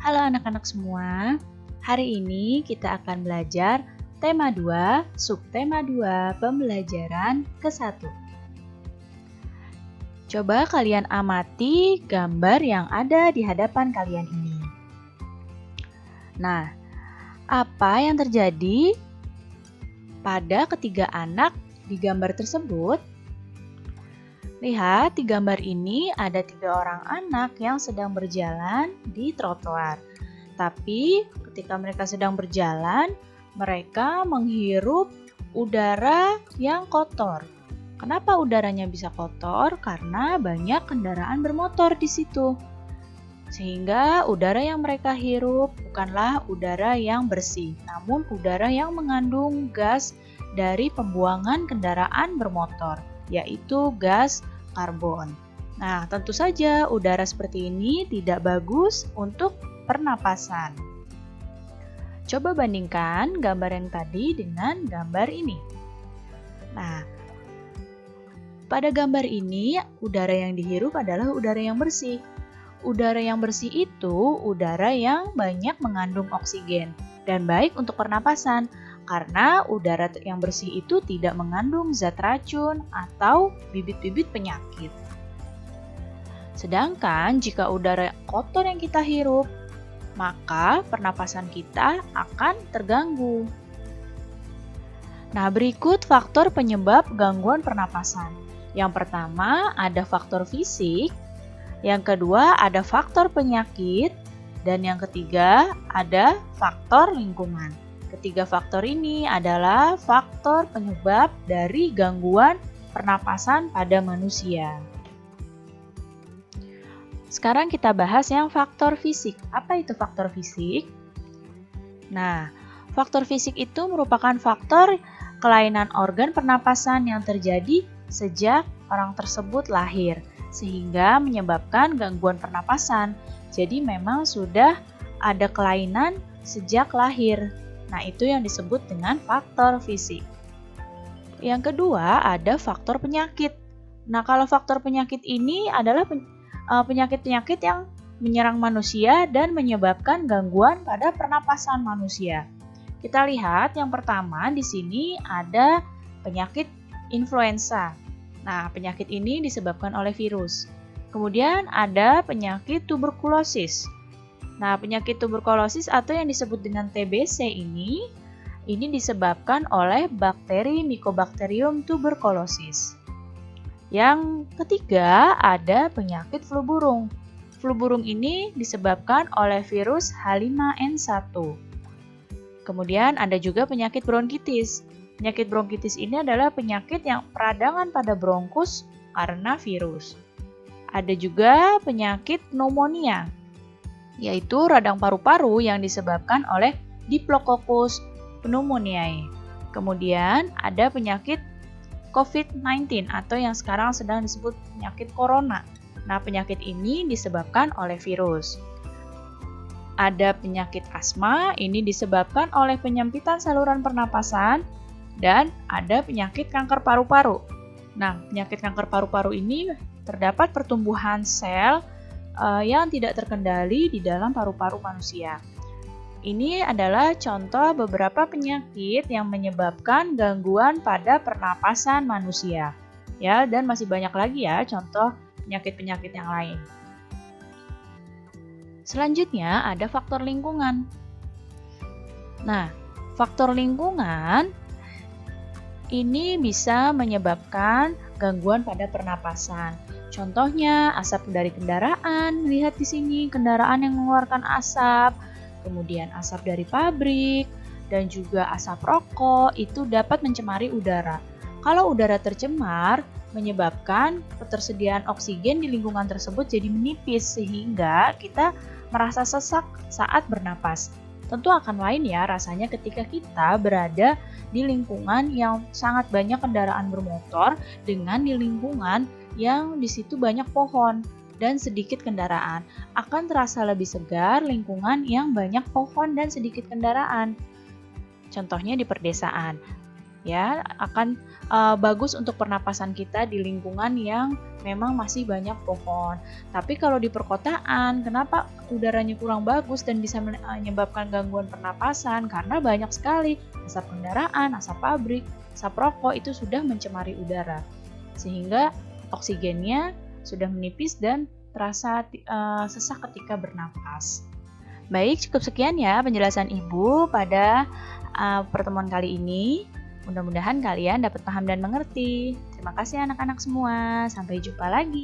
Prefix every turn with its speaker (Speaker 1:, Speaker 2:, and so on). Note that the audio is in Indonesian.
Speaker 1: Halo anak-anak semua, hari ini kita akan belajar tema 2, subtema 2, pembelajaran ke-1. Coba kalian amati gambar yang ada di hadapan kalian ini. Nah, apa yang terjadi pada ketiga anak di gambar tersebut? Lihat, di gambar ini ada 3 orang anak yang sedang berjalan di trotoar. Tapi ketika mereka sedang berjalan, mereka menghirup udara yang kotor. Kenapa udaranya bisa kotor? Karena banyak kendaraan bermotor di situ. Sehingga udara yang mereka hirup bukanlah udara yang bersih, namun udara yang mengandung gas dari pembuangan kendaraan bermotor, yaitu gas karbon. Nah, tentu saja udara seperti ini tidak bagus untuk pernapasan. Coba bandingkan gambar yang tadi dengan gambar ini. Nah, pada gambar ini udara yang dihirup adalah udara yang bersih. Udara yang bersih itu udara yang banyak mengandung oksigen dan baik untuk pernapasan. Karena udara yang bersih itu tidak mengandung zat racun atau bibit-bibit penyakit. Sedangkan jika udara kotor yang kita hirup, maka pernapasan kita akan terganggu. Nah, berikut faktor penyebab gangguan pernapasan. Yang pertama ada faktor fisik, yang kedua ada faktor penyakit, dan yang ketiga ada faktor lingkungan. Ketiga faktor ini adalah faktor penyebab dari gangguan pernapasan pada manusia. Sekarang kita bahas yang faktor fisik. Apa itu faktor fisik? Nah, faktor fisik itu merupakan faktor kelainan organ pernapasan yang terjadi sejak orang tersebut lahir, sehingga menyebabkan gangguan pernapasan. Jadi memang sudah ada kelainan sejak lahir. Nah, itu yang disebut dengan faktor fisik. Yang kedua, ada faktor penyakit. Nah, kalau faktor penyakit ini adalah penyakit-penyakit yang menyerang manusia dan menyebabkan gangguan pada pernapasan manusia. Kita lihat yang pertama di sini ada penyakit influenza. Nah, penyakit ini disebabkan oleh virus. Kemudian ada penyakit tuberkulosis. Nah, penyakit tuberkulosis atau yang disebut dengan TBC ini disebabkan oleh bakteri Mycobacterium tuberculosis. Yang ketiga ada penyakit flu burung. Flu burung ini disebabkan oleh virus H5N1. Kemudian ada juga penyakit bronkitis. Penyakit bronkitis ini adalah penyakit yang peradangan pada bronkus karena virus. Ada juga penyakit pneumonia, yaitu radang paru-paru yang disebabkan oleh Diplococcus pneumoniae. Kemudian ada penyakit COVID-19 atau yang sekarang sedang disebut penyakit corona. Nah, penyakit ini disebabkan oleh virus. Ada penyakit asma, ini disebabkan oleh penyempitan saluran pernapasan, dan ada penyakit kanker paru-paru. Nah, penyakit kanker paru-paru ini terdapat pertumbuhan sel yang tidak terkendali di dalam paru-paru manusia. Ini adalah contoh beberapa penyakit yang menyebabkan gangguan pada pernapasan manusia. Ya, dan masih banyak lagi ya contoh penyakit-penyakit yang lain. Selanjutnya ada faktor lingkungan. Nah, faktor lingkungan ini bisa menyebabkan gangguan pada pernapasan. Contohnya asap dari kendaraan, lihat di sini kendaraan yang mengeluarkan asap, kemudian asap dari pabrik, dan juga asap rokok itu dapat mencemari udara. Kalau udara tercemar, menyebabkan ketersediaan oksigen di lingkungan tersebut jadi menipis sehingga kita merasa sesak saat bernapas. Tentu akan lain ya rasanya ketika kita berada di lingkungan yang sangat banyak kendaraan bermotor dengan di lingkungan yang di situ banyak pohon dan sedikit kendaraan. Akan terasa lebih segar lingkungan yang banyak pohon dan sedikit kendaraan. Contohnya di perdesaan. ya, akan bagus untuk pernapasan kita di lingkungan yang memang masih banyak pohon. Tapi kalau di perkotaan, kenapa udaranya kurang bagus dan bisa menyebabkan gangguan pernapasan? Karena banyak sekali asap kendaraan, asap pabrik, asap rokok itu sudah mencemari udara. Sehingga oksigennya sudah menipis dan terasa sesak ketika bernapas. Baik, cukup sekian ya penjelasan Ibu pada pertemuan kali ini. Mudah-mudahan kalian dapat paham dan mengerti. Terima kasih anak-anak semua. Sampai jumpa lagi.